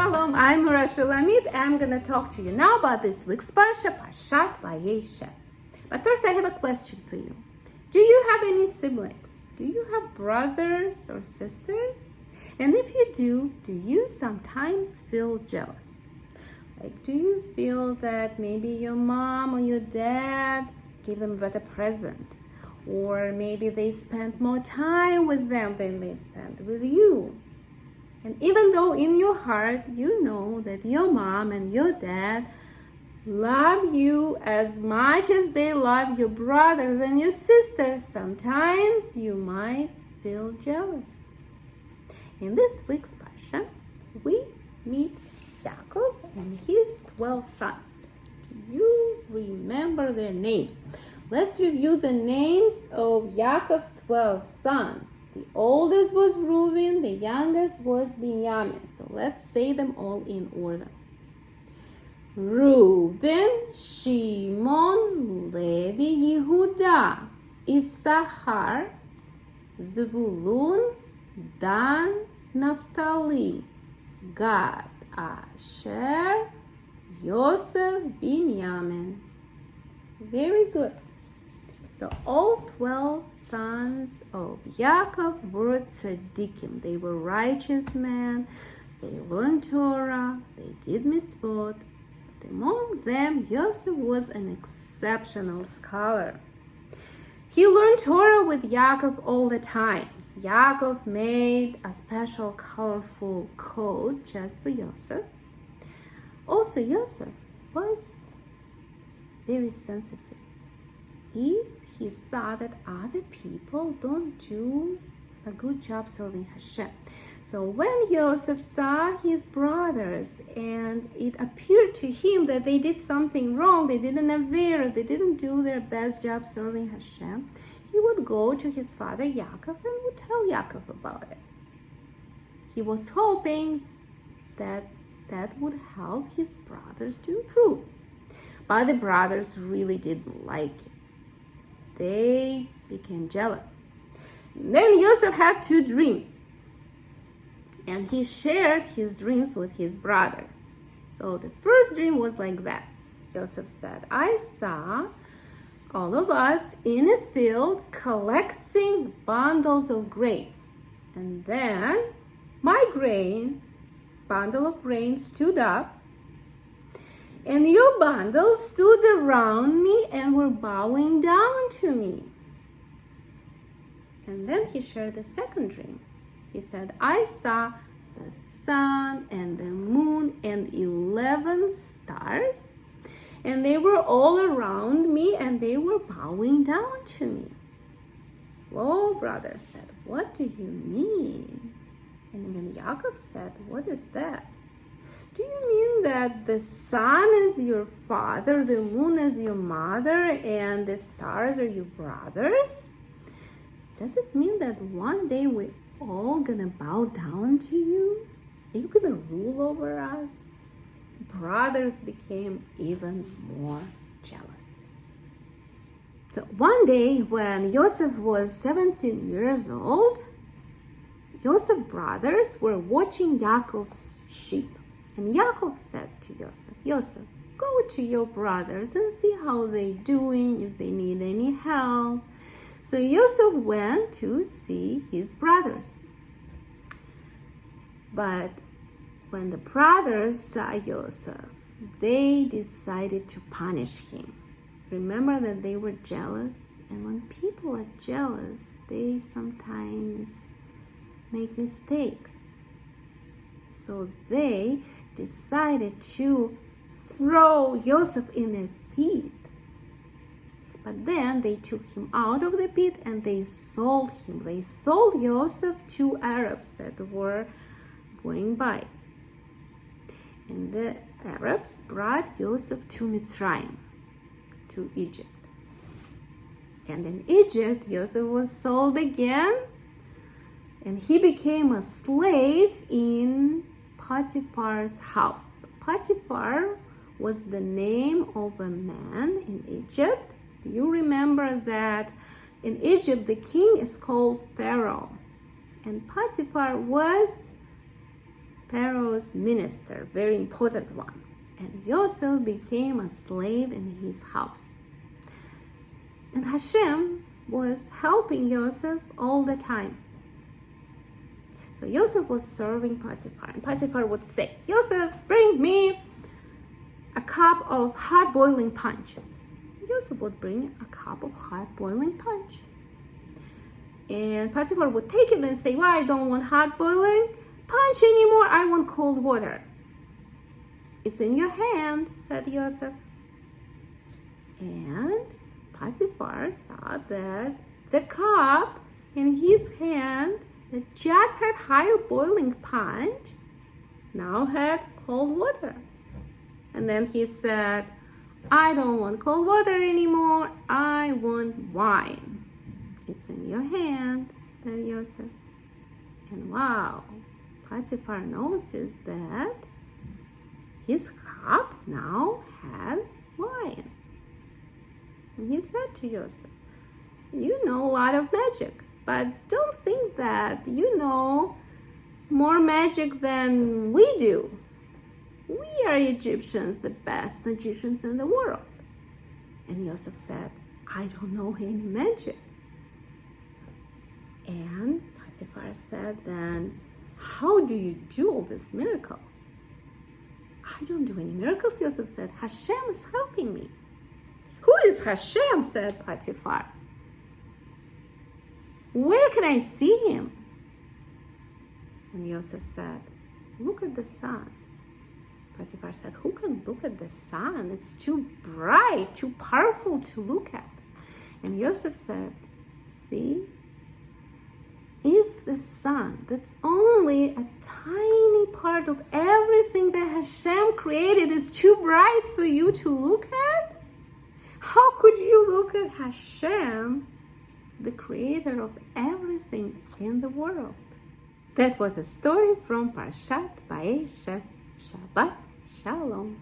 Shalom, I'm Morah Shulamit. I'm going to talk to you now about this week's Parshat, Vayeishev. But first I have a question for you. Do you have any siblings? Do you have brothers or sisters? And if you do you sometimes feel jealous? Like, do you feel that maybe your mom or your dad gave them a better present? Or maybe they spent more time with them than they spent with you? And even though in your heart you know that your mom and your dad love you as much as they love your brothers and your sisters, sometimes you might feel jealous. In this week's Parsha, we meet Yaakov and his 12 sons. Do you remember their names? Let's review the names of Yaakov's 12 sons. The oldest was Reuben, the youngest was Binyamin. So let's say them all in order. Reuben, Shimon, Levi, Yehuda, Issachar, Zvulun, Dan, Naphtali, Gad, Asher, Yosef, Binyamin. Very good. So all 12 sons of Yaakov were tzaddikim. They were righteous men. They learned Torah. They did mitzvot. But among them, Yosef was an exceptional scholar. He learned Torah with Yaakov all the time. Yaakov made a special colorful coat just for Yosef. Also, Yosef was very sensitive. If he saw that other people don't do a good job serving Hashem. So when Yosef saw his brothers and it appeared to him that they did something wrong, they did an aver, they didn't do their best job serving Hashem, he would go to his father Yaakov and would tell Yaakov about it. He was hoping that that would help his brothers to improve. But the brothers really didn't like it. They became jealous. Then Yosef had 2 dreams. And he shared his dreams with his brothers. So the first dream was like that. Yosef said, I saw all of us in a field collecting bundles of grain. And then my bundle of grain stood up. And your bundles stood around me and were bowing down to me. And then he shared the second dream. He said, I saw the sun and the moon and 11 stars, and they were all around me and they were bowing down to me. Whoa, brother said, what do you mean? And then Yaakov said, what is that? Do you mean that the sun is your father, the moon is your mother, and the stars are your brothers? Does it mean that one day we're all gonna bow down to you? Are you gonna rule over us? Brothers became even more jealous. So one day when Yosef was 17 years old, Yosef's brothers were watching Yaakov's sheep. And Yaakov said to Yosef, Yosef, go to your brothers and see how they're doing, if they need any help. So Yosef went to see his brothers. But when the brothers saw Yosef, they decided to punish him. Remember that they were jealous? And when people are jealous, they sometimes make mistakes. So they decided to throw Yosef in a pit. But then they took him out of the pit and they sold him. They sold Yosef to Arabs that were going by. And the Arabs brought Yosef to Mitzrayim, to Egypt. And in Egypt, Yosef was sold again, and he became a slave in Potiphar's house. Potiphar was the name of a man in Egypt. Do you remember that in Egypt the king is called Pharaoh? And Potiphar was Pharaoh's minister, very important one. And Yosef became a slave in his house. And Hashem was helping Yosef all the time. So Yosef was serving Potiphar, and Potiphar would say, Yosef, bring me a cup of hot boiling punch. Yosef would bring a cup of hot boiling punch. And Potiphar would take it and say, well, I don't want hot boiling punch anymore, I want cold water. It's in your hand, said Yosef. And Potiphar saw that the cup in his hand that just had hot boiling punch now had cold water. And then he said, I don't want cold water anymore, I want wine. It's in your hand, said Yosef. And wow, Potiphar noticed that his cup now has wine. And he said to Yosef, you know a lot of magic, but don't think that you know more magic than we do. We are Egyptians, the best magicians in the world. And Yosef said, I don't know any magic. And Potiphar said, then how do you do all these miracles? I don't do any miracles, Yosef said. Hashem is helping me. Who is Hashem? Said Potiphar. Where can I see him? And Yosef said, look at the sun. Potiphar said, who can look at the sun? It's too bright, too powerful to look at. And Yosef said, see, if the sun, that's only a tiny part of everything that Hashem created, is too bright for you to look at, how could you look at Hashem, the creator of everything in the world? That was a story from Parshat Vayeishev. Shabbat Shalom.